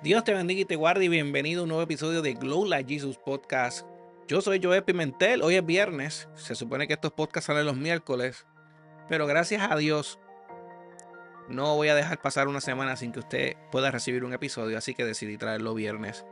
Dios te bendiga y te guarde y bienvenido a un nuevo episodio de Glow Like Jesus Podcast. Yo soy Joel Pimentel, hoy es viernes, se supone que estos podcasts salen los miércoles, pero gracias a Dios no voy a dejar pasar una semana sin que usted pueda recibir un episodio, así que decidí traerlo viernes.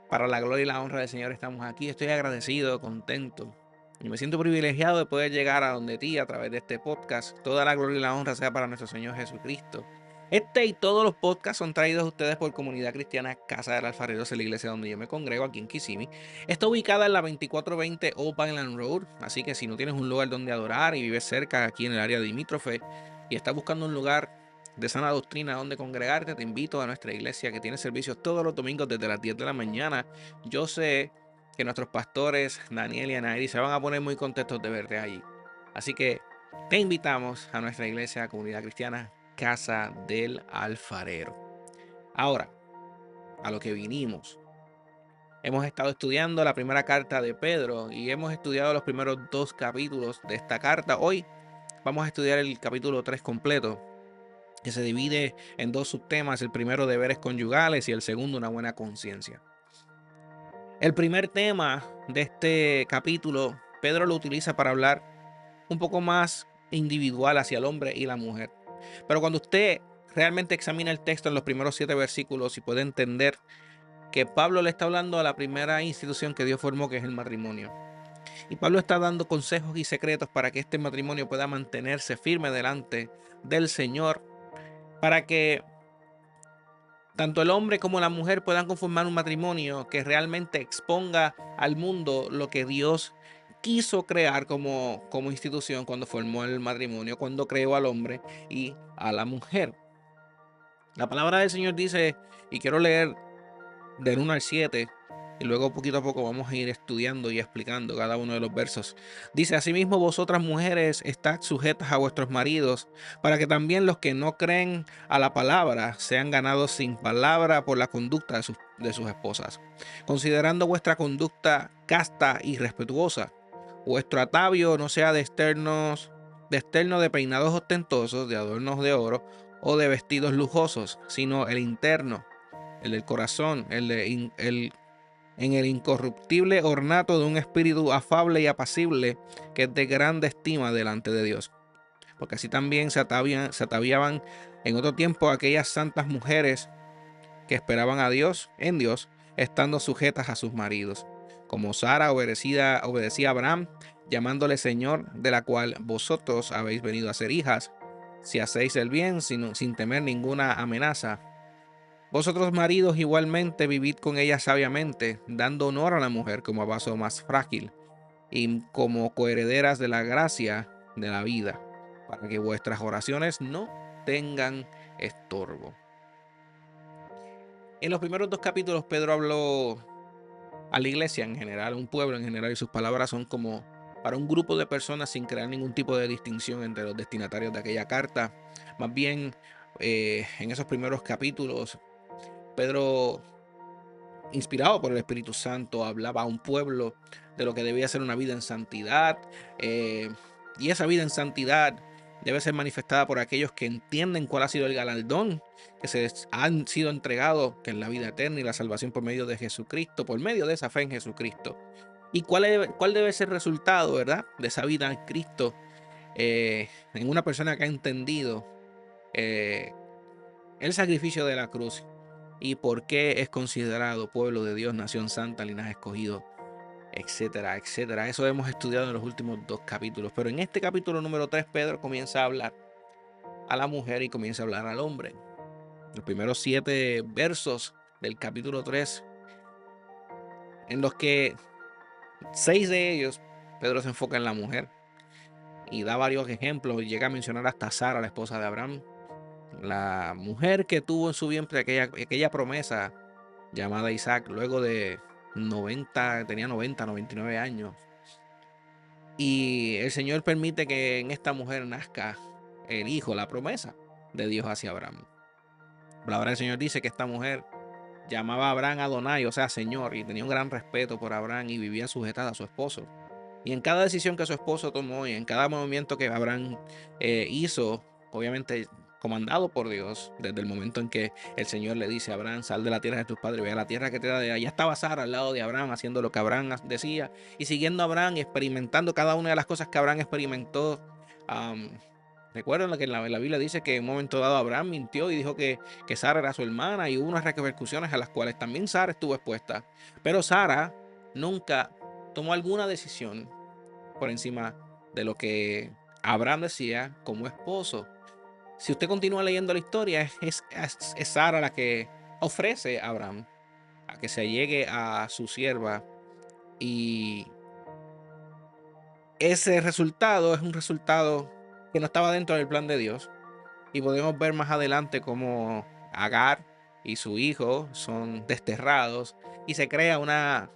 Para la gloria y la honra del Señor estamos aquí, estoy agradecido, contento y me siento privilegiado de poder llegar a donde ti a través de este podcast. Toda la gloria y la honra sea para nuestro Señor Jesucristo. Este y todos los podcasts son traídos a ustedes por Comunidad Cristiana Casa del Alfarero, es la iglesia donde yo me congrego aquí en Kissimmee. Está ubicada en la 2420 Old Vineland Road, así que si no tienes un lugar donde adorar y vives cerca aquí en el área de limítrofe y estás buscando un lugar de sana doctrina donde congregarte, te invito a nuestra iglesia que tiene servicios todos los domingos desde las 10 de la mañana. Yo sé que nuestros pastores Daniel y Anairi se van a poner muy contentos de verte allí. Así que te invitamos a nuestra iglesia, Comunidad Cristiana Casa del Alfarero. Ahora, a lo que vinimos. Hemos estado estudiando la primera carta de Pedro y hemos estudiado los primeros dos capítulos de esta carta. Hoy vamos a estudiar el capítulo 3 completo, que se divide en dos subtemas, el primero deberes conyugales y el segundo una buena conciencia. El primer tema de este capítulo, Pedro lo utiliza para hablar un poco más individual hacia el hombre y la mujer. Pero cuando usted realmente examina el texto en los primeros 7 versículos y puede entender que Pablo le está hablando a la primera institución que Dios formó, que es el matrimonio. Y Pablo está dando consejos y secretos para que este matrimonio pueda mantenerse firme delante del Señor, para que tanto el hombre como la mujer puedan conformar un matrimonio que realmente exponga al mundo lo que Dios quiso crear como institución cuando formó el matrimonio, cuando creó al hombre y a la mujer. La palabra del Señor dice, y quiero leer del 1 al 7, y luego poquito a poco vamos a ir estudiando y explicando cada uno de los versos. Dice: asimismo vosotras mujeres estad sujetas a vuestros maridos, para que también los que no creen a la palabra sean ganados sin palabra por la conducta de sus esposas, considerando vuestra conducta casta y respetuosa. Vuestro atavio no sea de externo de peinados ostentosos, de adornos de oro o de vestidos lujosos, sino el interno, el del corazón, en el incorruptible ornato de un espíritu afable y apacible, que es de grande estima delante de Dios. Porque así también se ataviaban en otro tiempo aquellas santas mujeres que esperaban a Dios, en Dios, estando sujetas a sus maridos, como Sara obedecía a Abraham, llamándole Señor, de la cual vosotros habéis venido a ser hijas, si hacéis el bien sin temer ninguna amenaza. Vosotros maridos igualmente vivid con ella sabiamente, dando honor a la mujer como a vaso más frágil y como coherederas de la gracia de la vida, para que vuestras oraciones no tengan estorbo. En los primeros dos capítulos Pedro habló a la iglesia en general, a un pueblo en general, y sus palabras son como para un grupo de personas sin crear ningún tipo de distinción entre los destinatarios de aquella carta. Más bien, en esos primeros capítulos, Pedro, inspirado por el Espíritu Santo, hablaba a un pueblo de lo que debía ser una vida en santidad, y esa vida en santidad debe ser manifestada por aquellos que entienden cuál ha sido el galardón que se han sido entregados, que es la vida eterna y la salvación por medio de Jesucristo, por medio de esa fe en Jesucristo. Y cuál debe ser el resultado, ¿verdad?, de esa vida en Cristo, en una persona que ha entendido eh, el sacrificio de la cruz y por qué es considerado pueblo de Dios, nación santa, linaje escogido, etcétera, etcétera. Eso hemos estudiado en los últimos dos capítulos, pero en este capítulo número 3 Pedro comienza a hablar a la mujer y comienza a hablar al hombre. Los primeros 7 versos del capítulo 3, en los que 6 de ellos Pedro se enfoca en la mujer y da varios ejemplos, llega a mencionar hasta Sara, la esposa de Abraham, la mujer que tuvo en su vientre aquella promesa llamada Isaac, luego de 99 años. Y el Señor permite que en esta mujer nazca el hijo, la promesa de Dios hacia Abraham. La palabra del Señor dice que esta mujer llamaba a Abraham Adonai, o sea, Señor, y tenía un gran respeto por Abraham y vivía sujetada a su esposo. Y en cada decisión que su esposo tomó y en cada movimiento que Abraham hizo, obviamente comandado por Dios, desde el momento en que el Señor le dice a Abraham, sal de la tierra de tus padres, ve a la tierra que te da. Allá estaba Sara al lado de Abraham, haciendo lo que Abraham decía, y siguiendo a Abraham y experimentando cada una de las cosas que Abraham experimentó. Am, Recuerden que en la Biblia dice que en un momento dado Abraham mintió y dijo que Sara era su hermana, y hubo unas repercusiones a las cuales también Sara estuvo expuesta. Pero Sara nunca tomó alguna decisión por encima de lo que Abraham decía como esposo. Si usted continúa leyendo la historia, es Sara la que ofrece a Abraham a que se llegue a su sierva, y ese resultado es un resultado que no estaba dentro del plan de Dios. Y podemos ver más adelante cómo Agar y su hijo son desterrados y se crea una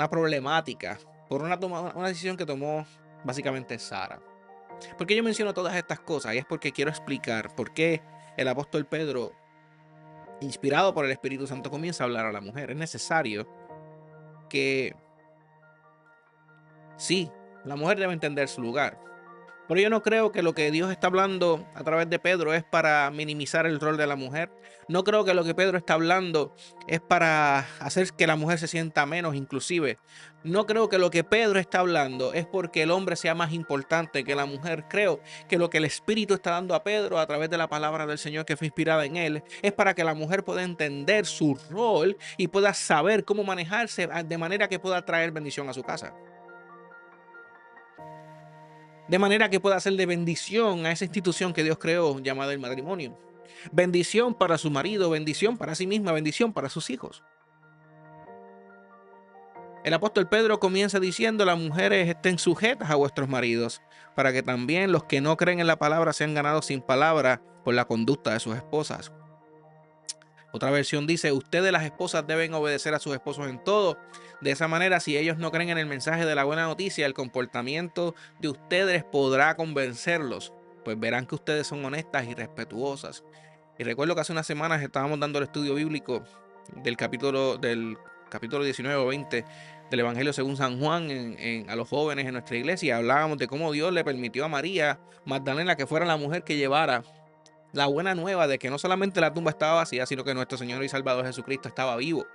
problemática por una decisión que tomó básicamente Sara. ¿Por qué yo menciono todas estas cosas? Y es porque quiero explicar por qué el apóstol Pedro, inspirado por el Espíritu Santo, comienza a hablar a la mujer. Es necesario que sí, la mujer debe entender su lugar. Pero yo no creo que lo que Dios está hablando a través de Pedro es para minimizar el rol de la mujer. No creo que lo que Pedro está hablando es para hacer que la mujer se sienta menos, inclusive. No creo que lo que Pedro está hablando es porque el hombre sea más importante que la mujer. Creo que lo que el Espíritu está dando a Pedro a través de la palabra del Señor que fue inspirada en él es para que la mujer pueda entender su rol y pueda saber cómo manejarse de manera que pueda traer bendición a su casa. De manera que pueda ser de bendición a esa institución que Dios creó llamada el matrimonio. Bendición para su marido, bendición para sí misma, bendición para sus hijos. El apóstol Pedro comienza diciendo: las mujeres estén sujetas a vuestros maridos, para que también los que no creen en la palabra sean ganados sin palabra por la conducta de sus esposas. Otra versión dice: ustedes, las esposas, deben obedecer a sus esposos en todo. De esa manera, si ellos no creen en el mensaje de la buena noticia, el comportamiento de ustedes podrá convencerlos, pues verán que ustedes son honestas y respetuosas. Y recuerdo que hace unas semanas estábamos dando el estudio bíblico del capítulo 19 o 20 del Evangelio según San Juan a los jóvenes en nuestra iglesia, y hablábamos de cómo Dios le permitió a María Magdalena que fuera la mujer que llevara la buena nueva de que no solamente la tumba estaba vacía, sino que nuestro Señor y Salvador Jesucristo estaba vivo.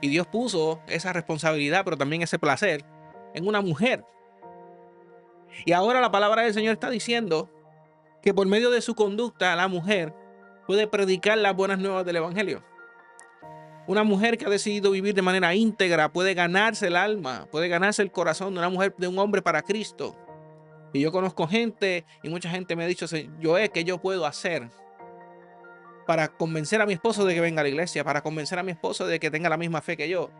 Y Dios puso esa responsabilidad, pero también ese placer, en una mujer. Y ahora la palabra del Señor está diciendo que por medio de su conducta, la mujer puede predicar las buenas nuevas del Evangelio. Una mujer que ha decidido vivir de manera íntegra puede ganarse el alma, puede ganarse el corazón de una mujer, de un hombre para Cristo. Y yo conozco gente, y mucha gente me ha dicho: ¿qué yo puedo hacer para convencer a mi esposo de que venga a la iglesia, para convencer a mi esposo de que tenga la misma fe que yo?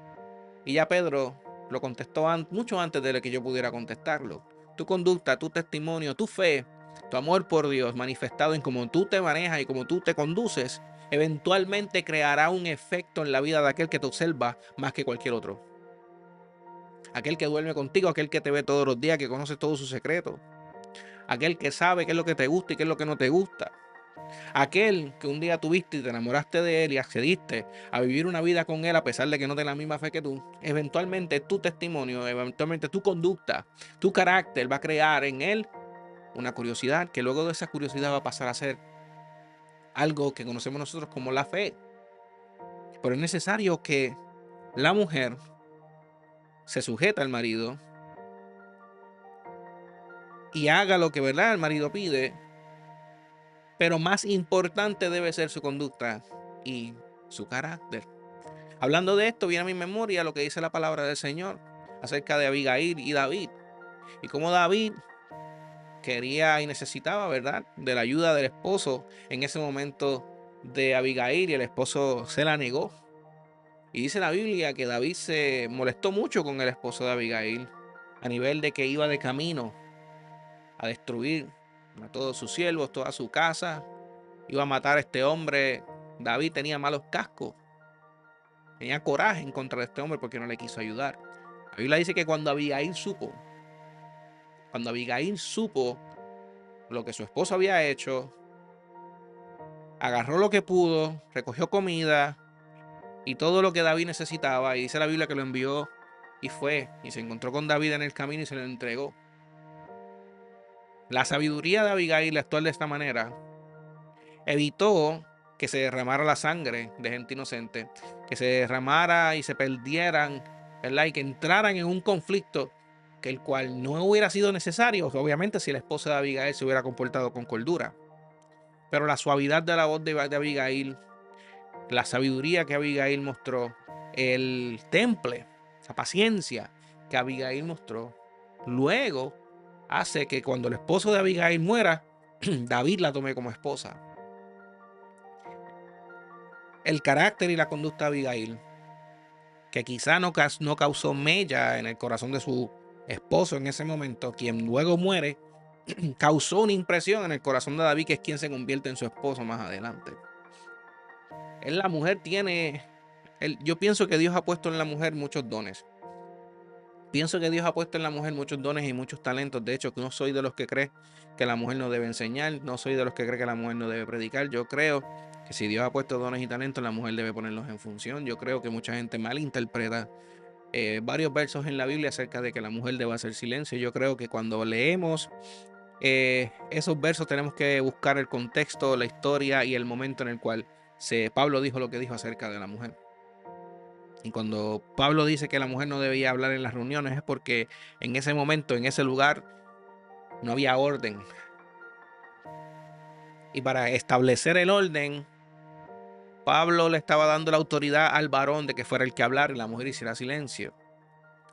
Y ya Pedro lo contestó mucho antes de que yo pudiera contestarlo. Tu conducta, tu testimonio, tu fe, tu amor por Dios manifestado en cómo tú te manejas y cómo tú te conduces, eventualmente creará un efecto en la vida de aquel que te observa más que cualquier otro. Aquel que duerme contigo, aquel que te ve todos los días, que conoce todos sus secretos, aquel que sabe qué es lo que te gusta y qué es lo que no te gusta. Aquel que un día tuviste y te enamoraste de él y accediste a vivir una vida con él a pesar de que no tiene la misma fe que tú, eventualmente tu testimonio, eventualmente tu conducta, tu carácter va a crear en él una curiosidad, que luego de esa curiosidad va a pasar a ser algo que conocemos nosotros como la fe. Pero es necesario que la mujer se sujeta al marido y haga lo que, ¿verdad?, el marido pide, pero más importante debe ser su conducta y su carácter. Hablando de esto, viene a mi memoria lo que dice la palabra del Señor acerca de Abigail y David, y cómo David quería y necesitaba, ¿verdad?, de la ayuda del esposo en ese momento de Abigail, y el esposo se la negó. Y dice la Biblia que David se molestó mucho con el esposo de Abigail, a nivel de que iba de camino a destruir a todos sus siervos, toda su casa, iba a matar a este hombre. David tenía malos cascos, tenía coraje en contra de este hombre porque no le quiso ayudar. La Biblia dice que cuando Abigail supo lo que su esposo había hecho, agarró lo que pudo, recogió comida y todo lo que David necesitaba, y dice la Biblia que lo envió y fue y se encontró con David en el camino y se lo entregó. La sabiduría de Abigail actuar de esta manera evitó que se derramara la sangre de gente inocente, que se derramara y se perdieran, ¿verdad? Y que entraran en un conflicto que el cual no hubiera sido necesario, obviamente, si la esposa de Abigail se hubiera comportado con cordura. Pero la suavidad de la voz de Abigail, la sabiduría que Abigail mostró, el temple, esa paciencia que Abigail mostró, luego hace que cuando el esposo de Abigail muera, David la tome como esposa. El carácter y la conducta de Abigail, que quizá no causó mella en el corazón de su esposo en ese momento, quien luego muere, causó una impresión en el corazón de David, que es quien se convierte en su esposo más adelante. La mujer tiene, yo pienso que Dios ha puesto en la mujer muchos dones. Pienso que Dios ha puesto en la mujer muchos dones y muchos talentos. De hecho, no soy de los que cree que la mujer no debe enseñar, no soy de los que cree que la mujer no debe predicar. Yo creo que si Dios ha puesto dones y talentos, la mujer debe ponerlos en función. Yo creo que mucha gente malinterpreta varios versos en la Biblia acerca de que la mujer debe hacer silencio. Yo creo que cuando leemos esos versos tenemos que buscar el contexto, la historia y el momento en el cual Pablo dijo lo que dijo acerca de la mujer. Y cuando Pablo dice que la mujer no debía hablar en las reuniones es porque en ese momento, en ese lugar, no había orden. Y para establecer el orden, Pablo le estaba dando la autoridad al varón de que fuera el que hablara y la mujer hiciera silencio.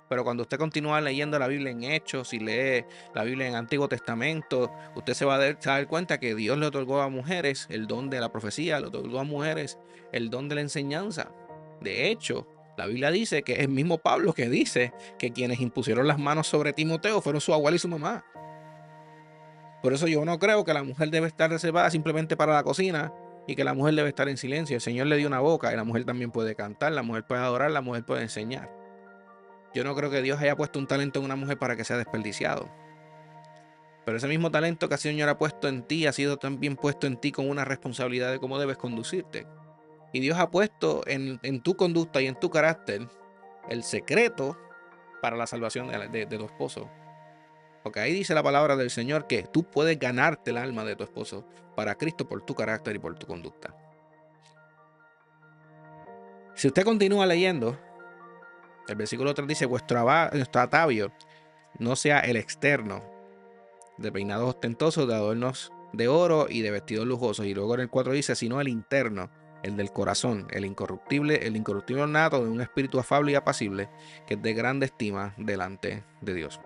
Pero cuando usted continúa leyendo la Biblia en Hechos y lee la Biblia en Antiguo Testamento, usted se va a dar cuenta que Dios le otorgó a mujeres el don de la profecía, le otorgó a mujeres el don de la enseñanza. De hecho, la Biblia dice que es el mismo Pablo que dice que quienes impusieron las manos sobre Timoteo fueron su abuela y su mamá. Por eso yo no creo que la mujer debe estar reservada simplemente para la cocina y que la mujer debe estar en silencio. El Señor le dio una boca y la mujer también puede cantar, la mujer puede adorar, la mujer puede enseñar. Yo no creo que Dios haya puesto un talento en una mujer para que sea desperdiciado. Pero ese mismo talento que el Señor ha puesto en ti ha sido también puesto en ti con una responsabilidad de cómo debes conducirte. Y Dios ha puesto en tu conducta y en tu carácter el secreto para la salvación de tu esposo. Porque ahí dice la palabra del Señor que tú puedes ganarte el alma de tu esposo para Cristo por tu carácter y por tu conducta. Si usted continúa leyendo, el versículo 3 dice: vuestro atavio no sea el externo, de peinados ostentosos, de adornos de oro y de vestidos lujosos. Y luego en el 4 dice: sino el interno, el del corazón, el incorruptible nato de un espíritu afable y apacible, que es de grande estima delante de Dios.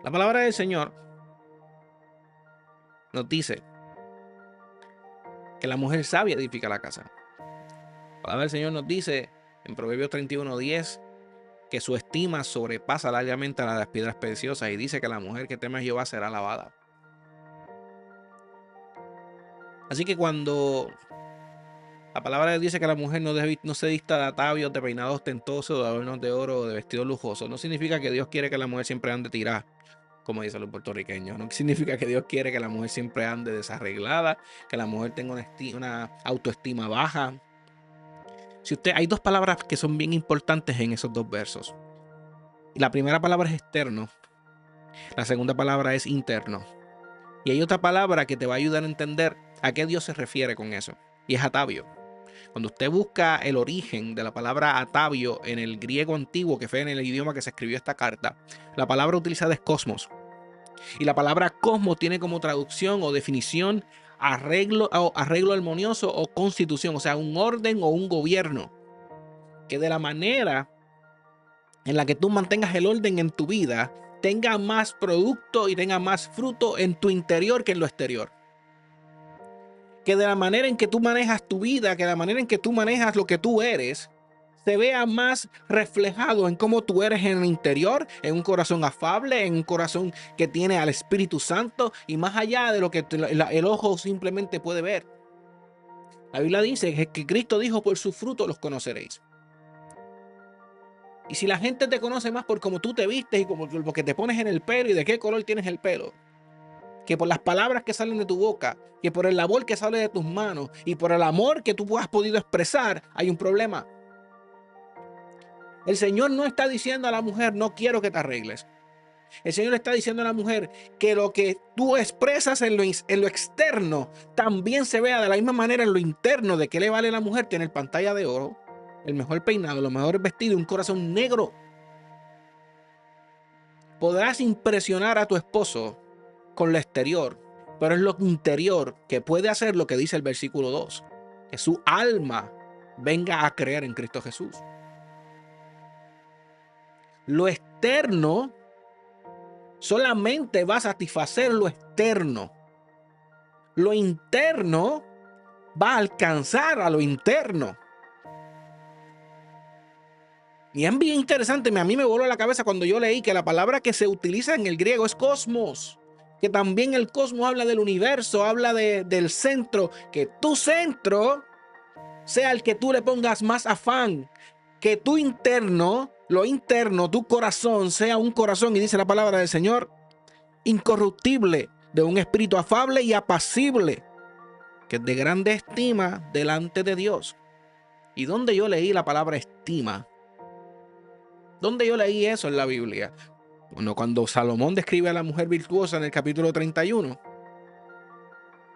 La palabra del Señor nos dice que la mujer sabia edifica la casa. La palabra del Señor nos dice en Proverbios 31:10 que su estima sobrepasa largamente a la de las piedras preciosas, y dice que la mujer que teme a Jehová será alabada. Así que cuando la palabra de Dios dice que la mujer no se dista de atavios, de peinados ostentosos, de adornos de oro o de vestidos lujosos, no significa que Dios quiere que la mujer siempre ande tirada, como dicen los puertorriqueños. No significa que Dios quiere que la mujer siempre ande desarreglada, que la mujer tenga una autoestima baja. Hay dos palabras que son bien importantes en esos dos versos. La primera palabra es externo, la segunda palabra es interno. Y hay otra palabra que te va a ayudar a entender a qué Dios se refiere con eso, y es atavio. Cuando usted busca el origen de la palabra atavio en el griego antiguo, que fue en el idioma que se escribió esta carta, la palabra utilizada es cosmos. Y la palabra cosmos tiene como traducción o definición arreglo armonioso o constitución, o sea, un orden o un gobierno. Que de la manera en la que tú mantengas el orden en tu vida, tenga más producto y tenga más fruto en tu interior que en lo exterior. Que de la manera en que tú manejas tu vida, que de la manera en que tú manejas lo que tú eres, se vea más reflejado en cómo tú eres en el interior, en un corazón afable, en un corazón que tiene al Espíritu Santo y más allá de lo que el ojo simplemente puede ver. La Biblia dice que Cristo dijo: por su fruto los conoceréis. Y si la gente te conoce más por cómo tú te vistes y por lo que te pones en el pelo y de qué color tienes el pelo, que por las palabras que salen de tu boca, que por el labor que sale de tus manos y por el amor que tú has podido expresar, hay un problema. El Señor no está diciendo a la mujer: no quiero que te arregles. El Señor le está diciendo a la mujer que lo que tú expresas en lo externo también se vea de la misma manera en lo interno. ¿De qué le vale a la mujer tener pantalla de oro, el mejor peinado, los mejores vestidos, un corazón negro? Podrás impresionar a tu esposo con lo exterior, pero es lo interior que puede hacer lo que dice el versículo 2, que su alma venga a creer en Cristo Jesús. Lo externo solamente va a satisfacer lo externo. Lo interno va a alcanzar a lo interno. Y es bien interesante, a mí me voló la cabeza cuando yo leí que la palabra que se utiliza en el griego es cosmos, que también el cosmos habla del universo, habla del centro, que tu centro sea el que tú le pongas más afán, que tu interno, lo interno, tu corazón sea un corazón, y dice la palabra del Señor, incorruptible, de un espíritu afable y apacible, que es de grande estima delante de Dios. ¿Y dónde yo leí la palabra estima? ¿Dónde yo leí eso en la Biblia? Bueno, cuando Salomón describe a la mujer virtuosa en el capítulo 31,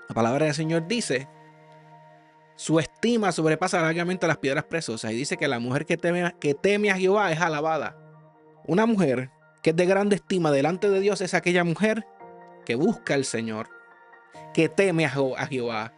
la palabra del Señor dice, su estima sobrepasa largamente las piedras preciosas, y dice que la mujer que teme a Jehová es alabada. Una mujer que es de grande estima delante de Dios es aquella mujer que busca al Señor, que teme a Jehová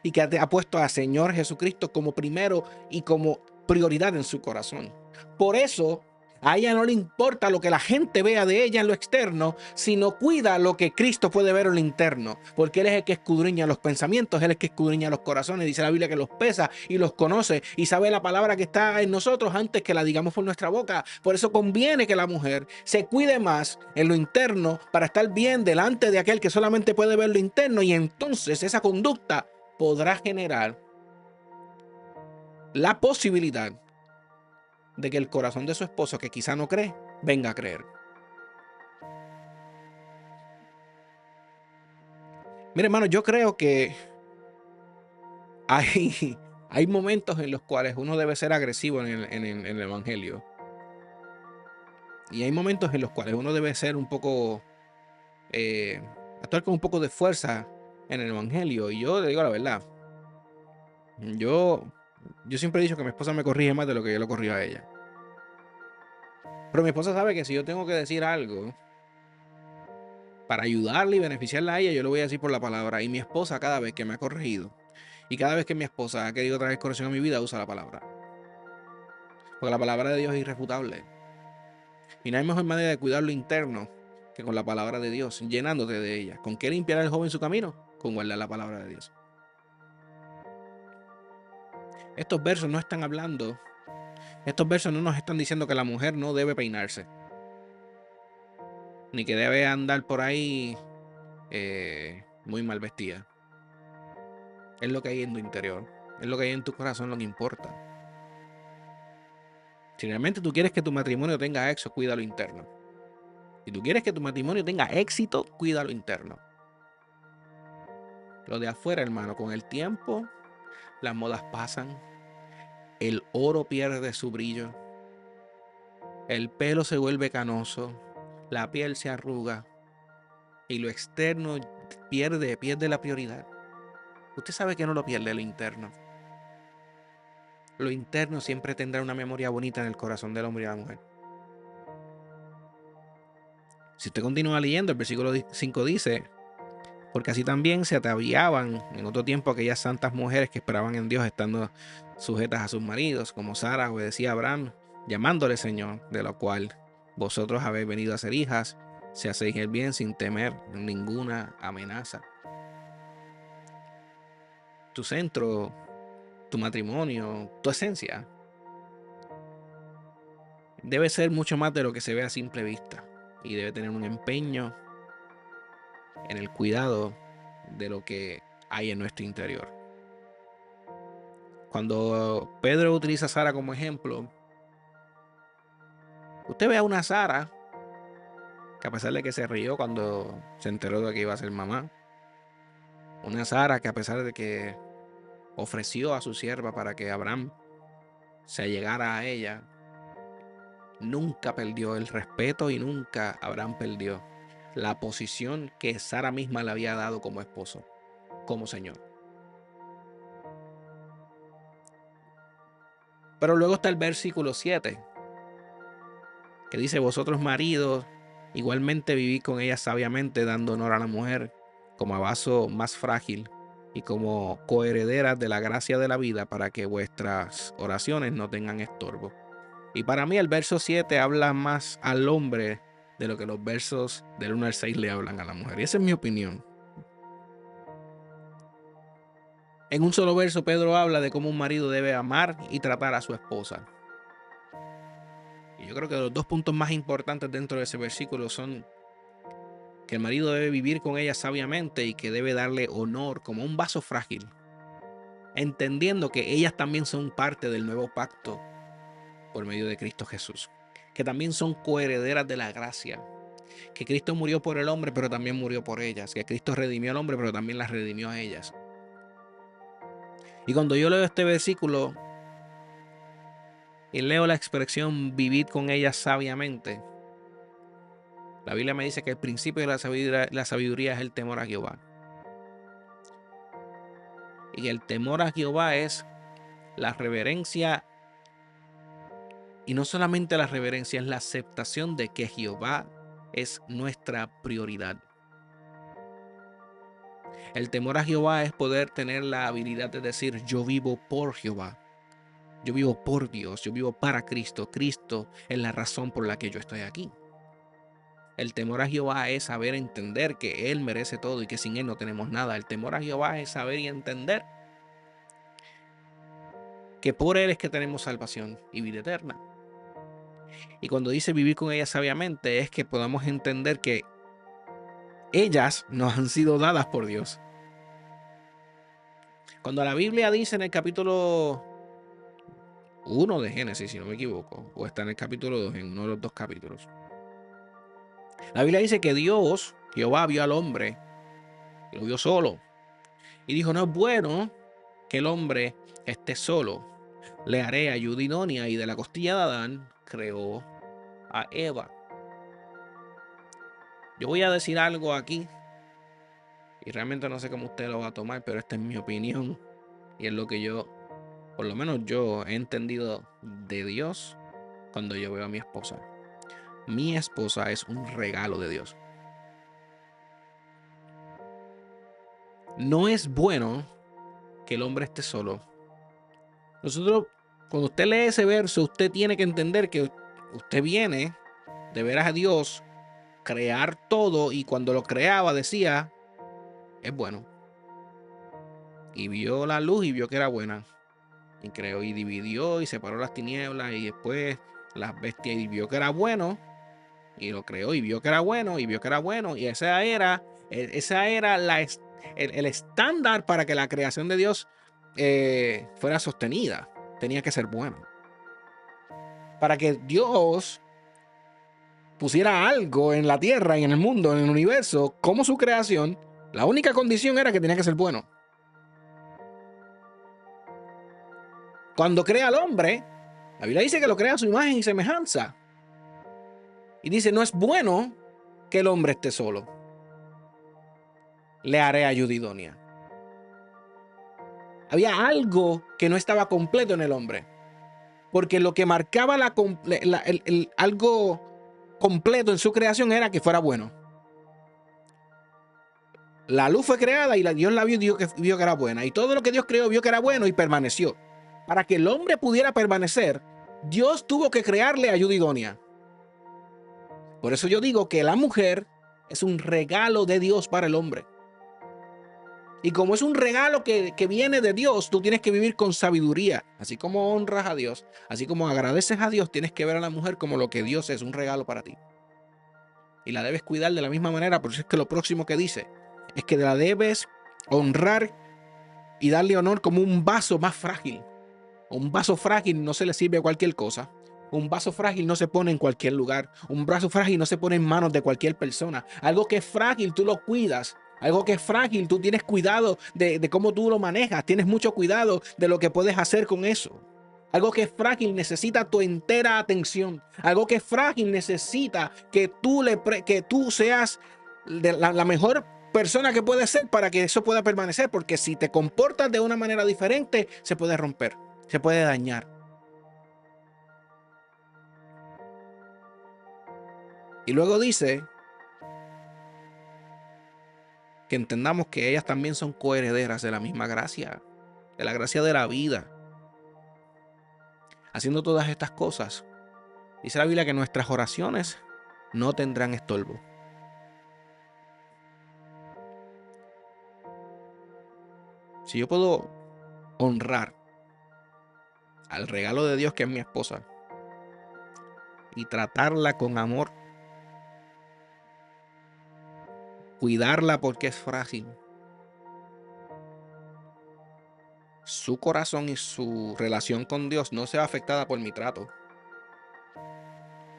y que ha puesto al Señor Jesucristo como primero y como prioridad en su corazón. Por eso a ella no le importa lo que la gente vea de ella en lo externo, sino cuida lo que Cristo puede ver en lo interno, porque Él es el que escudriña los pensamientos, Él es el que escudriña los corazones. Dice la Biblia que los pesa y los conoce y sabe la palabra que está en nosotros antes que la digamos por nuestra boca. Por eso conviene que la mujer se cuide más en lo interno para estar bien delante de aquel que solamente puede ver lo interno, y entonces esa conducta podrá generar la posibilidad de que el corazón de su esposo, que quizá no cree, venga a creer. Mire, hermano, yo creo que hay momentos en los cuales uno debe ser agresivo en el evangelio. Y hay momentos en los cuales uno debe ser un poco, actuar con un poco de fuerza en el evangelio. Y yo le digo la verdad, yo siempre he dicho que mi esposa me corrige más de lo que yo lo corrijo a ella. Pero mi esposa sabe que si yo tengo que decir algo para ayudarle y beneficiarla a ella, yo lo voy a decir por la palabra. Y mi esposa, cada vez que me ha corregido y cada vez que mi esposa ha querido traer corrección a mi vida, usa la palabra. Porque la palabra de Dios es irrefutable. Y no hay mejor manera de cuidar lo interno que con la palabra de Dios, llenándote de ella. ¿Con qué limpiará el joven su camino? Con guardar la palabra de Dios. Estos versos no están hablando, estos versos no nos están diciendo que la mujer no debe peinarse, ni que debe andar por ahí muy mal vestida. Es lo que hay en tu interior, es lo que hay en tu corazón lo que importa. Si realmente tú quieres que tu matrimonio tenga éxito, cuida lo interno. Si tú quieres que tu matrimonio tenga éxito, cuida lo interno. Lo de afuera, hermano, con el tiempo, las modas pasan, el oro pierde su brillo, el pelo se vuelve canoso, la piel se arruga y lo externo pierde la prioridad. Usted sabe que no lo pierde lo interno. Lo interno siempre tendrá una memoria bonita en el corazón del hombre y la mujer. Si usted continúa leyendo, el versículo 5 dice, porque así también se ataviaban en otro tiempo aquellas santas mujeres que esperaban en Dios, estando sujetas a sus maridos, como Sara obedecía a Abraham, llamándole Señor, de lo cual vosotros habéis venido a ser hijas, si hacéis el bien sin temer ninguna amenaza. Tu centro, tu matrimonio, tu esencia, debe ser mucho más de lo que se ve a simple vista, y debe tener un empeño en el cuidado de lo que hay en nuestro interior. Cuando Pedro utiliza a Sara como ejemplo, usted ve a una Sara que, a pesar de que se rió cuando se enteró de que iba a ser mamá, una Sara que, a pesar de que ofreció a su sierva para que Abraham se allegara a ella, nunca perdió el respeto y nunca Abraham perdió la posición que Sara misma le había dado como esposo, como señor. Pero luego está el versículo 7, que dice: vosotros maridos, igualmente vivid con ella sabiamente, dando honor a la mujer como a vaso más frágil y como coherederas de la gracia de la vida, para que vuestras oraciones no tengan estorbo. Y para mí el verso 7 habla más al hombre de lo que los versos del 1 al 6 le hablan a la mujer. Y esa es mi opinión. En un solo verso Pedro habla de cómo un marido debe amar y tratar a su esposa. Y yo creo que los dos puntos más importantes dentro de ese versículo son que el marido debe vivir con ella sabiamente y que debe darle honor como un vaso frágil, entendiendo que ellas también son parte del nuevo pacto por medio de Cristo Jesús, que también son coherederas de la gracia, que Cristo murió por el hombre pero también murió por ellas, que Cristo redimió al hombre pero también las redimió a ellas. Y cuando yo leo este versículo y leo la expresión vivid con ellas sabiamente, la Biblia me dice que el principio de la sabiduría es el temor a Jehová. Y el temor a Jehová es la reverencia, y no solamente la reverencia, es la aceptación de que Jehová es nuestra prioridad. El temor a Jehová es poder tener la habilidad de decir: yo vivo por Jehová, yo vivo por Dios, yo vivo para Cristo. Cristo es la razón por la que yo estoy aquí. El temor a Jehová es saber entender que Él merece todo y que sin Él no tenemos nada. El temor a Jehová es saber y entender que por Él es que tenemos salvación y vida eterna. Y cuando dice vivir con ellas sabiamente, es que podamos entender que ellas nos han sido dadas por Dios. Cuando la Biblia dice en el capítulo 1 de Génesis, si no me equivoco, o está en el capítulo 2, en uno de los dos capítulos, la Biblia dice que Dios, Jehová, vio al hombre, lo vio solo, y dijo: no es bueno que el hombre esté solo, le haré ayuda idónea. Y de la costilla de Adán creó a Eva. Yo voy a decir algo aquí, y realmente no sé cómo usted lo va a tomar, pero esta es mi opinión, y es lo que yo, por lo menos yo, he entendido de Dios cuando yo veo a mi esposa. Mi esposa es un regalo de Dios. No es bueno que el hombre esté solo. Nosotros, cuando usted lee ese verso, usted tiene que entender que usted viene de ver a Dios crear todo, y cuando lo creaba decía: es bueno. Y vio la luz y vio que era buena. Y creó y dividió y separó las tinieblas y después las bestias, y vio que era bueno. Y lo creó y vio que era bueno y vio que era bueno. Y esa era el estándar para que la creación de Dios fuera sostenida. Tenía que ser bueno. Para que Dios pusiera algo en la tierra y en el mundo, en el universo, como su creación, la única condición era que tenía que ser bueno. Cuando crea al hombre, la Biblia dice que lo crea a su imagen y semejanza. Y dice: no es bueno que el hombre esté solo, le haré ayuda idónea. Había algo que no estaba completo en el hombre, porque lo que marcaba algo completo en su creación era que fuera bueno. La luz fue creada y Dios la vio y vio que era buena, y todo lo que Dios creó vio que era bueno y permaneció. Para que el hombre pudiera permanecer, Dios tuvo que crearle ayuda idónea. Por eso yo digo que la mujer es un regalo de Dios para el hombre. Y como es un regalo que viene de Dios, tú tienes que vivir con sabiduría. Así como honras a Dios, así como agradeces a Dios, tienes que ver a la mujer como lo que Dios es, un regalo para ti. Y la debes cuidar de la misma manera. Por eso es que lo próximo que dice es que la debes honrar y darle honor como un vaso más frágil. Un vaso frágil no se le sirve a cualquier cosa. Un vaso frágil no se pone en cualquier lugar. Un vaso frágil no se pone en manos de cualquier persona. Algo que es frágil, tú lo cuidas. Algo que es frágil, tú tienes cuidado de cómo tú lo manejas. Tienes mucho cuidado de lo que puedes hacer con eso. Algo que es frágil necesita tu entera atención. Algo que es frágil necesita que tú seas la mejor persona que puede ser para que eso pueda permanecer. Porque si te comportas de una manera diferente, se puede romper, se puede dañar. Y luego dice que entendamos que ellas también son coherederas de la misma gracia, de la gracia de la vida. Haciendo todas estas cosas, dice la Biblia que nuestras oraciones no tendrán estorbo. Si yo puedo honrar al regalo de Dios que es mi esposa y tratarla con amor, cuidarla porque es frágil, su corazón y su relación con Dios no se va afectada por mi trato.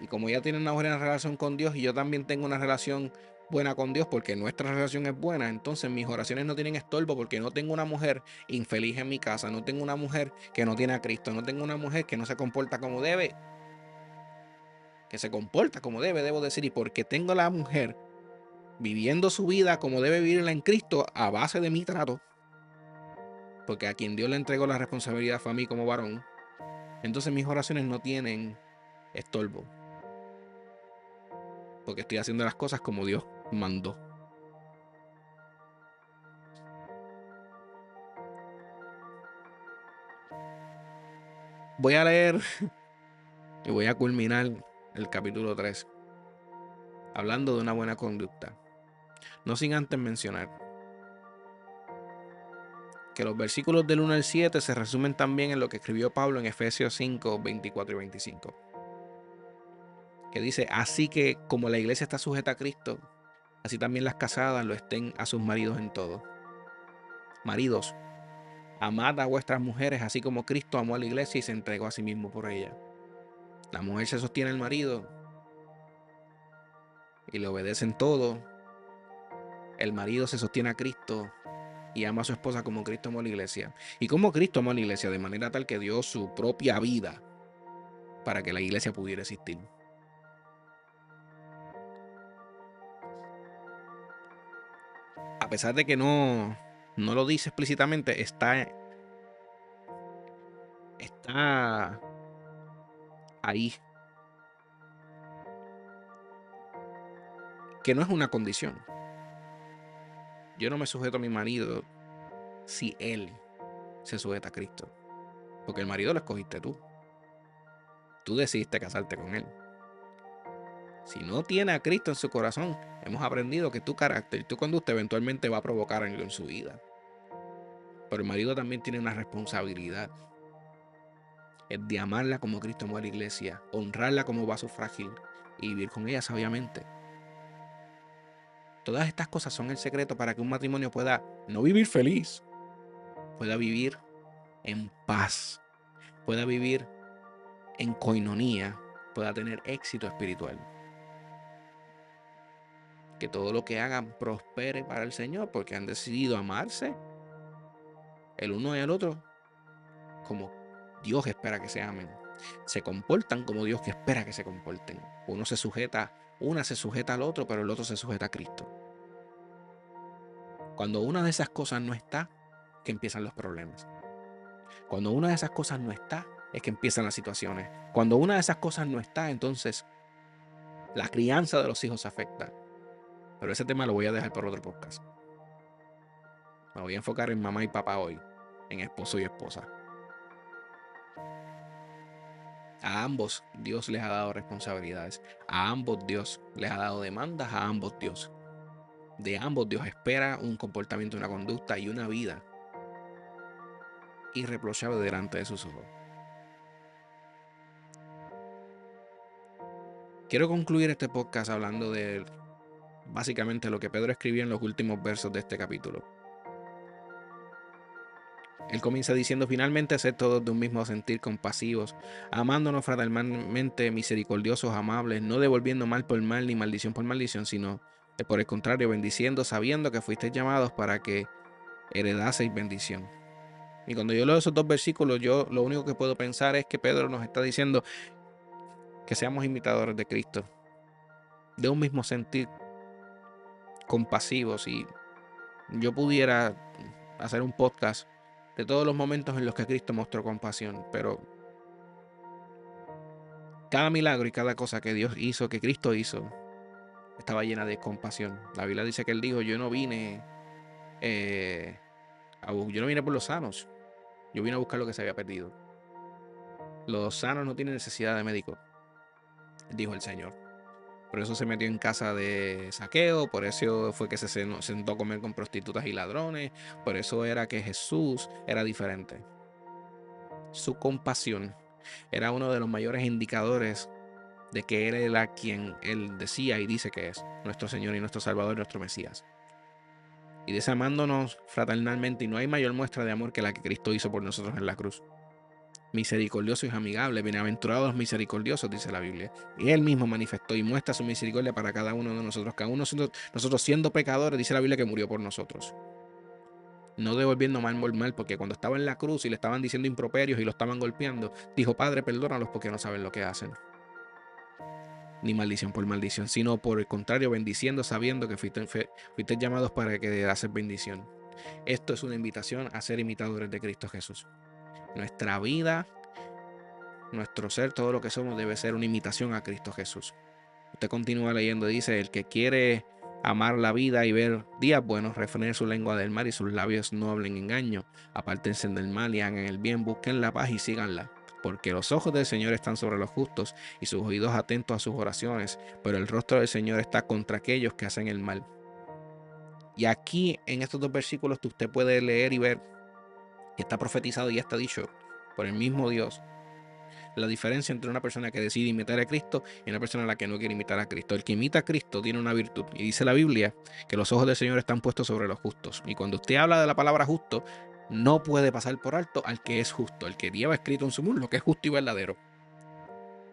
Y como ella tiene una buena relación con Dios y yo también tengo una relación buena con Dios porque nuestra relación es buena, entonces mis oraciones no tienen estorbo porque no tengo una mujer infeliz en mi casa, no tengo una mujer que no tiene a Cristo, no tengo una mujer que no se comporta como debe, que se comporta como debe, debo decir, y porque tengo a la mujer viviendo su vida como debe vivirla en Cristo a base de mi trato, porque a quien Dios le entregó la responsabilidad fue a mí como varón, entonces mis oraciones no tienen estorbo, porque estoy haciendo las cosas como Dios mandó. Voy a leer y voy a culminar el capítulo 3 hablando de una buena conducta. No sin antes mencionar que los versículos del 1 al 7 se resumen también en lo que escribió Pablo en Efesios 5, 24 y 25. Que dice, así que como la iglesia está sujeta a Cristo, así también las casadas lo estén a sus maridos en todo. Maridos, amad a vuestras mujeres, así como Cristo amó a la iglesia y se entregó a sí mismo por ella. La mujer se sostiene al marido y le obedece en todo. El marido se sostiene a Cristo y ama a su esposa como Cristo amó a la iglesia. Y como Cristo amó a la iglesia de manera tal que dio su propia vida para que la iglesia pudiera existir. A pesar de que no lo dice explícitamente, está ahí. Que no es una condición. Yo no me sujeto a mi marido si él se sujeta a Cristo. Porque el marido lo escogiste tú. Tú decidiste casarte con él. Si no tiene a Cristo en su corazón, hemos aprendido que tu carácter y tu conducta eventualmente va a provocar algo en su vida. Pero el marido también tiene una responsabilidad. Es de amarla como Cristo amó a la iglesia, honrarla como vaso frágil y vivir con ella sabiamente. Todas estas cosas son el secreto para que un matrimonio pueda no vivir feliz, pueda vivir en paz, pueda vivir en coinonía, pueda tener éxito espiritual. Que todo lo que hagan prospere para el Señor porque han decidido amarse el uno y el otro como Dios espera que se amen. Se comportan como Dios que espera que se comporten. Una se sujeta al otro, pero el otro se sujeta a Cristo. Cuando una de esas cosas no está, que empiezan los problemas. Cuando una de esas cosas no está, es que empiezan las situaciones. Cuando una de esas cosas no está, entonces la crianza de los hijos afecta. Pero ese tema lo voy a dejar por otro podcast. Me voy a enfocar en mamá y papá hoy, en esposo y esposa. A ambos Dios les ha dado responsabilidades. A ambos Dios les ha dado demandas. A ambos Dios. De ambos Dios espera un comportamiento, una conducta y una vida irreprochable delante de sus ojos. Quiero concluir este podcast hablando de básicamente lo que Pedro escribió en los últimos versos de este capítulo. Él comienza diciendo, finalmente, sed todos de un mismo sentir, compasivos, amándonos fraternalmente, misericordiosos, amables, no devolviendo mal por mal ni maldición por maldición, sino por el contrario, bendiciendo, sabiendo que fuisteis llamados para que heredaseis bendición. Y cuando yo leo esos dos versículos, yo lo único que puedo pensar es que Pedro nos está diciendo que seamos imitadores de Cristo, de un mismo sentir, compasivos. Y yo pudiera hacer un podcast de todos los momentos en los que Cristo mostró compasión, pero cada milagro y cada cosa que Dios hizo, que Cristo hizo, estaba llena de compasión. La Biblia dice que Él dijo, yo no vine por los sanos, yo vine a buscar lo que se había perdido. Los sanos no tienen necesidad de médico, dijo el Señor. Por eso se metió en casa de saqueo, por eso fue que se sentó a comer con prostitutas y ladrones, por eso era que Jesús era diferente. Su compasión era uno de los mayores indicadores de que Él era quien Él decía y dice que es, nuestro Señor y nuestro Salvador y nuestro Mesías. Y dice amándonos fraternalmente, y no hay mayor muestra de amor que la que Cristo hizo por nosotros en la cruz. Misericordioso y amigable, bienaventurados los misericordiosos, dice la Biblia. Y Él mismo manifestó y muestra su misericordia para cada uno de nosotros. Cada uno de nosotros siendo pecadores, dice la Biblia que murió por nosotros. No devolviendo mal por mal, porque cuando estaba en la cruz y le estaban diciendo improperios y lo estaban golpeando, dijo, Padre, perdónalos porque no saben lo que hacen. Ni maldición por maldición, sino por el contrario, bendiciendo, sabiendo que fuiste llamados para que haces bendición. Esto es una invitación a ser imitadores de Cristo Jesús. Nuestra vida, nuestro ser, todo lo que somos debe ser una imitación a Cristo Jesús. Usted continúa leyendo, dice, el que quiere amar la vida y ver días buenos, refrene su lengua del mal y sus labios no hablen engaño. Apártense del mal y hagan el bien, busquen la paz y síganla. Porque los ojos del Señor están sobre los justos y sus oídos atentos a sus oraciones, pero el rostro del Señor está contra aquellos que hacen el mal. Y aquí, en estos dos versículos, usted puede leer y ver, y está profetizado y ya está dicho por el mismo Dios, la diferencia entre una persona que decide imitar a Cristo y una persona a la que no quiere imitar a Cristo. El que imita a Cristo tiene una virtud, y dice la Biblia que los ojos del Señor están puestos sobre los justos. Y cuando usted habla de la palabra justo, no puede pasar por alto al que es justo, el que lleva escrito en su muro lo que es justo y verdadero.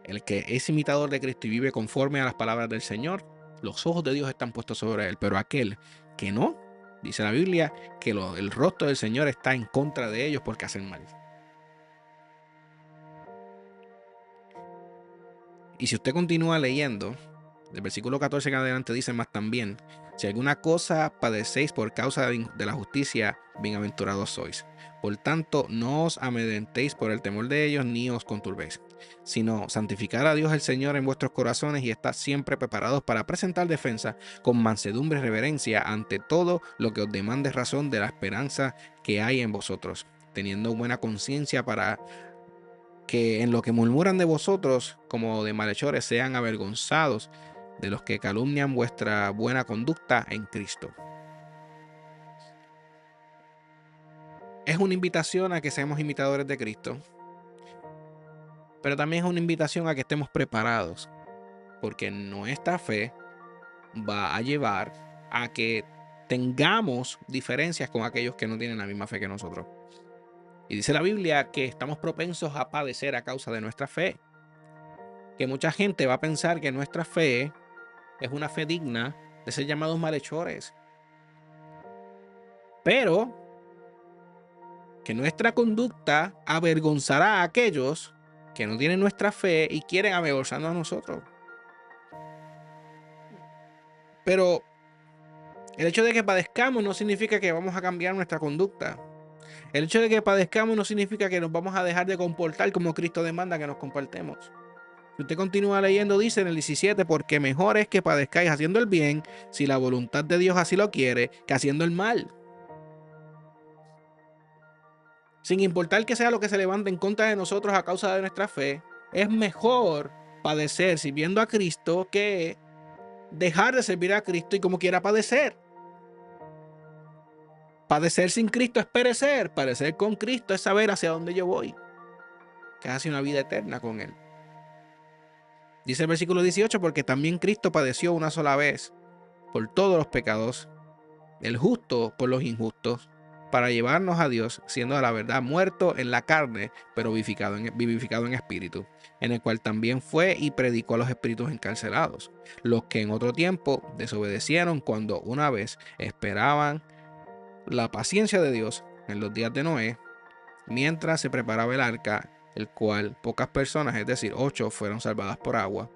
El que es imitador de Cristo y vive conforme a las palabras del Señor, los ojos de Dios están puestos sobre él. Pero aquel que no, dice la Biblia que el rostro del Señor está en contra de ellos porque hacen mal. Y si usted continúa leyendo, del versículo 14 en adelante dice más también, si alguna cosa padecéis por causa de la justicia, bienaventurados sois. Por tanto, no os amedrentéis por el temor de ellos, ni os conturbéis, sino santificar a Dios el Señor en vuestros corazones y estad siempre preparados para presentar defensa con mansedumbre y reverencia ante todo lo que os demande razón de la esperanza que hay en vosotros, teniendo buena conciencia para que en lo que murmuran de vosotros como de malhechores sean avergonzados de los que calumnian vuestra buena conducta en Cristo. Es una invitación a que seamos imitadores de Cristo, pero también es una invitación a que estemos preparados, porque nuestra fe va a llevar a que tengamos diferencias con aquellos que no tienen la misma fe que nosotros. Y dice la Biblia que estamos propensos a padecer a causa de nuestra fe, que mucha gente va a pensar que nuestra fe es una fe digna de ser llamados malhechores, pero que nuestra conducta avergonzará a aquellos que no tienen nuestra fe y quieren avergonzarnos a nosotros. Pero el hecho de que padezcamos no significa que vamos a cambiar nuestra conducta. El hecho de que padezcamos no significa que nos vamos a dejar de comportar como Cristo demanda que nos comportemos. Si usted continúa leyendo, dice en el 17, porque mejor es que padezcáis haciendo el bien, si la voluntad de Dios así lo quiere, que haciendo el mal. Sin importar que sea lo que se levante en contra de nosotros a causa de nuestra fe, es mejor padecer sirviendo a Cristo que dejar de servir a Cristo y como quiera padecer. Padecer sin Cristo es perecer. Padecer con Cristo es saber hacia dónde yo voy, que hace una vida eterna con Él. Dice el versículo 18, porque también Cristo padeció una sola vez por todos los pecados, el justo por los injustos, para llevarnos a Dios, siendo a la verdad muerto en la carne, pero vivificado en espíritu, en el cual también fue y predicó a los espíritus encarcelados, los que en otro tiempo desobedecieron cuando una vez esperaban la paciencia de Dios en los días de Noé, mientras se preparaba el arca, el cual pocas personas, es decir, 8, fueron salvadas por agua.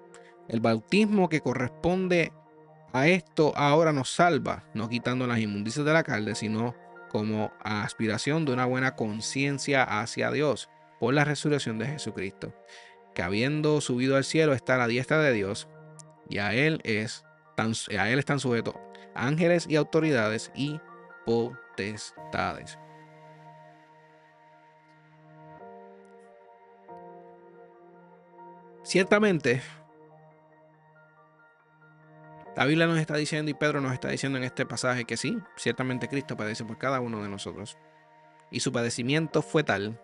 El bautismo que corresponde a esto ahora nos salva, no quitando las inmundicias de la carne, sino como aspiración de una buena conciencia hacia Dios por la resurrección de Jesucristo, que habiendo subido al cielo está a la diestra de Dios, y a él están sujetos ángeles y autoridades y potestades. Ciertamente, la Biblia nos está diciendo y Pedro nos está diciendo en este pasaje que sí, ciertamente Cristo padece por cada uno de nosotros. Y su padecimiento fue tal,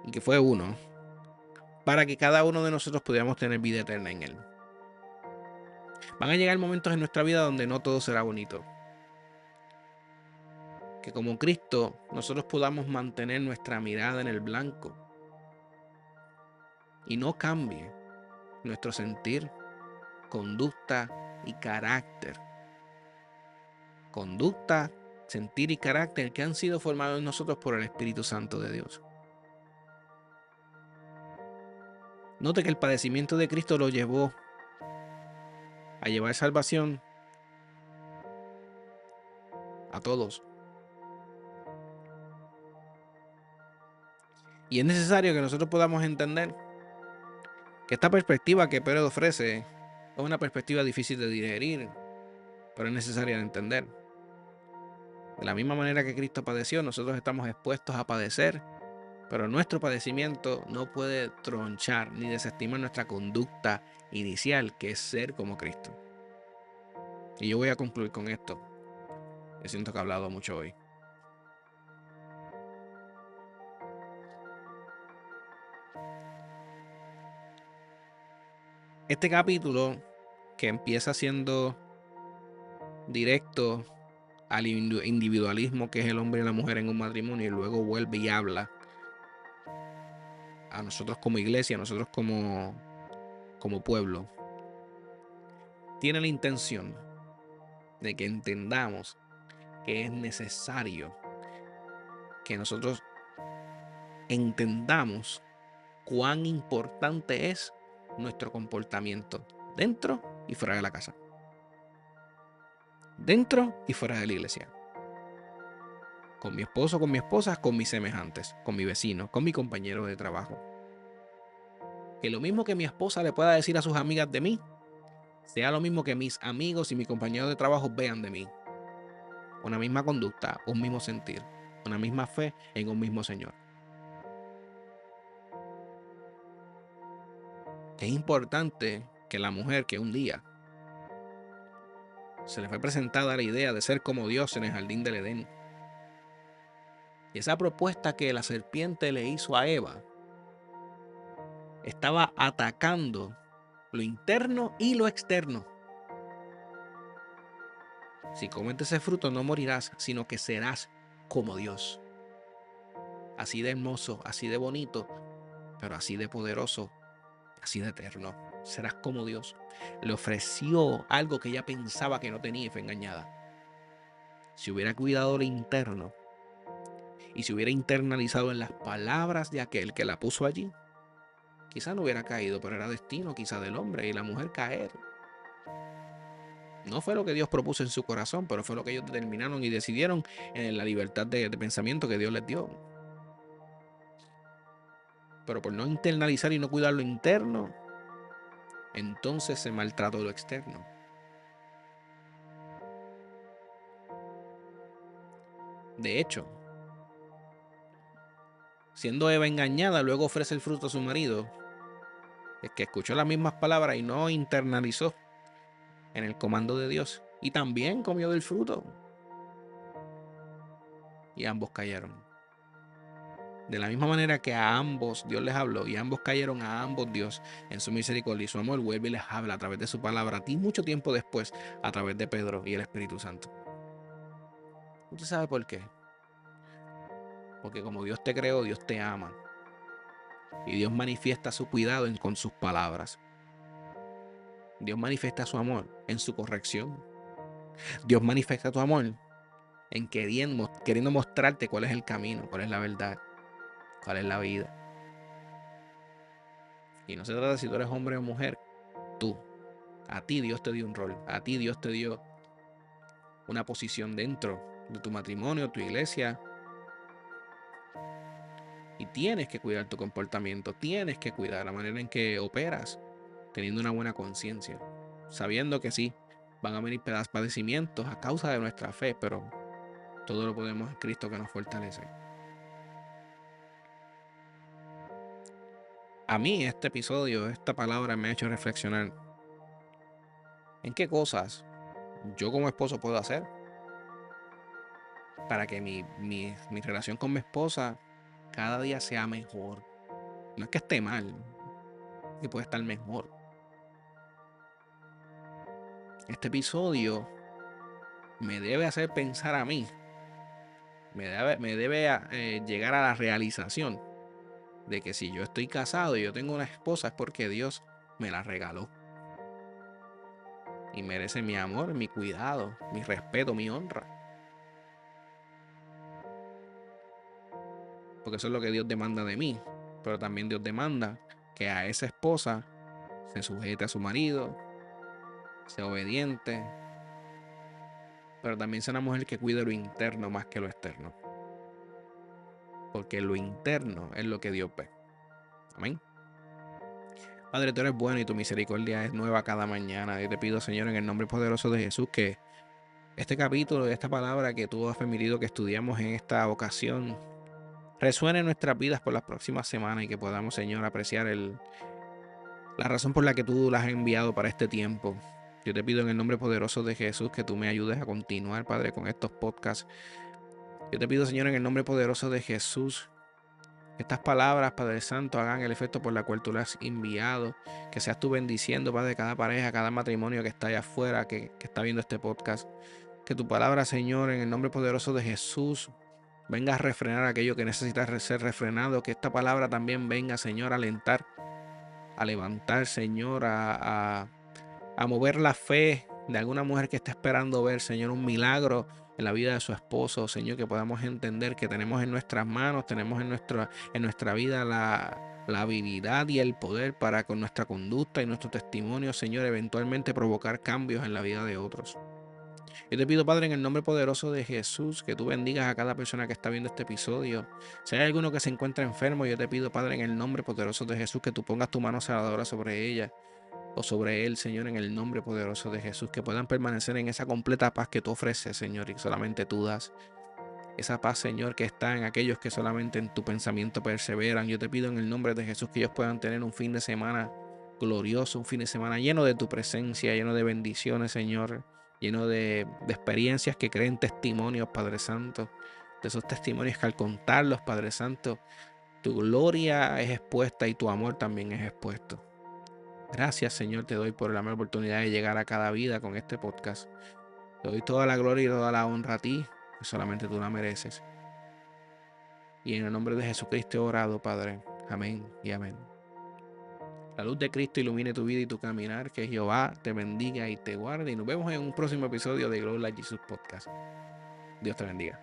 y que fue uno, para que cada uno de nosotros pudiéramos tener vida eterna en Él. Van a llegar momentos en nuestra vida donde no todo será bonito. Que como Cristo nosotros podamos mantener nuestra mirada en el blanco y no cambie nuestro sentir, conducta y carácter. Conducta, sentir y carácter que han sido formados en nosotros por el Espíritu Santo de Dios. Note que el padecimiento de Cristo lo llevó a llevar salvación a todos. Y es necesario que nosotros podamos entender que esta perspectiva que Pedro ofrece es una perspectiva difícil de digerir, pero es necesaria de entender. De la misma manera que Cristo padeció, nosotros estamos expuestos a padecer, pero nuestro padecimiento no puede tronchar ni desestimar nuestra conducta inicial, que es ser como Cristo. Y yo voy a concluir con esto. Yo siento que he hablado mucho hoy. Este capítulo, que empieza siendo directo al individualismo que es el hombre y la mujer en un matrimonio, y luego vuelve y habla a nosotros como iglesia, a nosotros como pueblo, tiene la intención de que entendamos que es necesario que nosotros entendamos cuán importante es nuestro comportamiento dentro y fuera de la casa, dentro y fuera de la iglesia, con mi esposo, con mi esposa, con mis semejantes, con mi vecino, con mi compañero de trabajo. Que lo mismo que mi esposa le pueda decir a sus amigas de mí, sea lo mismo que mis amigos y mis compañeros de trabajo vean de mí. Una misma conducta, un mismo sentir, una misma fe en un mismo Señor. Es importante que la mujer que un día se le fue presentada la idea de ser como Dios en el jardín del Edén, y esa propuesta que la serpiente le hizo a Eva estaba atacando lo interno y lo externo. Si comes ese fruto no morirás, sino que serás como Dios. Así de hermoso, así de bonito, pero así de poderoso, así de eterno. Serás como Dios. Le ofreció algo que ella pensaba que no tenía y fue engañada. Si hubiera cuidado lo interno y si hubiera internalizado en las palabras de aquel que la puso allí, quizá no hubiera caído, pero era destino quizá del hombre y la mujer caer. No fue lo que Dios propuso en su corazón, pero fue lo que ellos determinaron y decidieron en la libertad de pensamiento que Dios les dio. Pero por no internalizar y no cuidar lo interno, entonces se maltrató lo externo. De hecho, siendo Eva engañada, luego ofrece el fruto a su marido, es que escuchó las mismas palabras y no internalizó en el comando de Dios. Y también comió del fruto. Y ambos cayeron. De la misma manera que a ambos Dios les habló y ambos cayeron, a ambos Dios en su misericordia y su amor vuelve y les habla a través de su palabra a ti mucho tiempo después a través de Pedro y el Espíritu Santo. ¿Usted sabe por qué? Porque como Dios te creó, Dios te ama. Y Dios manifiesta su cuidado con sus palabras. Dios manifiesta su amor en su corrección. Dios manifiesta tu amor en queriendo mostrarte cuál es el camino, cuál es la verdad, cuál es la vida. Y no se trata de si tú eres hombre o mujer, tú. A ti Dios te dio un rol, a ti Dios te dio una posición dentro de tu matrimonio, tu iglesia. Y tienes que cuidar tu comportamiento, tienes que cuidar la manera en que operas, teniendo una buena conciencia, sabiendo que sí, van a venir padecimientos a causa de nuestra fe, pero todo lo podemos en Cristo que nos fortalece. A mí este episodio, esta palabra me ha hecho reflexionar en qué cosas yo como esposo puedo hacer para que mi relación con mi esposa cada día sea mejor. No es que esté mal, que puede estar mejor. Este episodio me debe hacer pensar a mí, me debe llegar a la realización de que si yo estoy casado y yo tengo una esposa es porque Dios me la regaló. Y merece mi amor, mi cuidado, mi respeto, mi honra. Porque eso es lo que Dios demanda de mí. Pero también Dios demanda que a esa esposa se sujete a su marido, sea obediente, pero también sea una mujer que cuide lo interno más que lo externo. Porque lo interno es lo que Dios ve. Amén. Padre, tú eres bueno y tu misericordia es nueva cada mañana. Yo te pido, Señor, en el nombre poderoso de Jesús, que este capítulo, esta palabra que tú has permitido que estudiamos en esta ocasión, resuene en nuestras vidas por las próximas semanas y que podamos, Señor, apreciar la razón por la que tú las has enviado para este tiempo. Yo te pido en el nombre poderoso de Jesús que tú me ayudes a continuar, Padre, con estos podcasts. Yo te pido, Señor, en el nombre poderoso de Jesús, que estas palabras, Padre Santo, hagan el efecto por la cual tú las has enviado. Que seas tú bendiciendo, Padre, cada pareja, cada matrimonio que está allá afuera, que está viendo este podcast. Que tu palabra, Señor, en el nombre poderoso de Jesús, venga a refrenar aquello que necesita ser refrenado. Que esta palabra también venga, Señor, a alentar, a levantar, Señor, a mover la fe de alguna mujer que está esperando ver, Señor, un milagro en la vida de su esposo, Señor, que podamos entender que tenemos en nuestras manos, tenemos en nuestra vida la habilidad y el poder para con nuestra conducta y nuestro testimonio, Señor, eventualmente provocar cambios en la vida de otros. Yo te pido, Padre, en el nombre poderoso de Jesús, que tú bendigas a cada persona que está viendo este episodio. Si hay alguno que se encuentra enfermo, yo te pido, Padre, en el nombre poderoso de Jesús, que tú pongas tu mano sanadora sobre ella o sobre él, Señor, en el nombre poderoso de Jesús, que puedan permanecer en esa completa paz que tú ofreces, Señor, y solamente tú das. Esa paz, Señor, que está en aquellos que solamente en tu pensamiento perseveran. Yo te pido en el nombre de Jesús que ellos puedan tener un fin de semana glorioso, un fin de semana lleno de tu presencia, lleno de bendiciones, Señor, lleno de experiencias que creen testimonios, Padre Santo, de esos testimonios que al contarlos, Padre Santo, tu gloria es expuesta y tu amor también es expuesto. Gracias, Señor, te doy por la oportunidad de llegar a cada vida con este podcast. Te doy toda la gloria y toda la honra a ti, que solamente tú la mereces. Y en el nombre de Jesucristo he orado, Padre. Amén y amén. La luz de Cristo ilumine tu vida y tu caminar. Que Jehová te bendiga y te guarde. Y nos vemos en un próximo episodio de Glow Like Jesus Podcast. Dios te bendiga.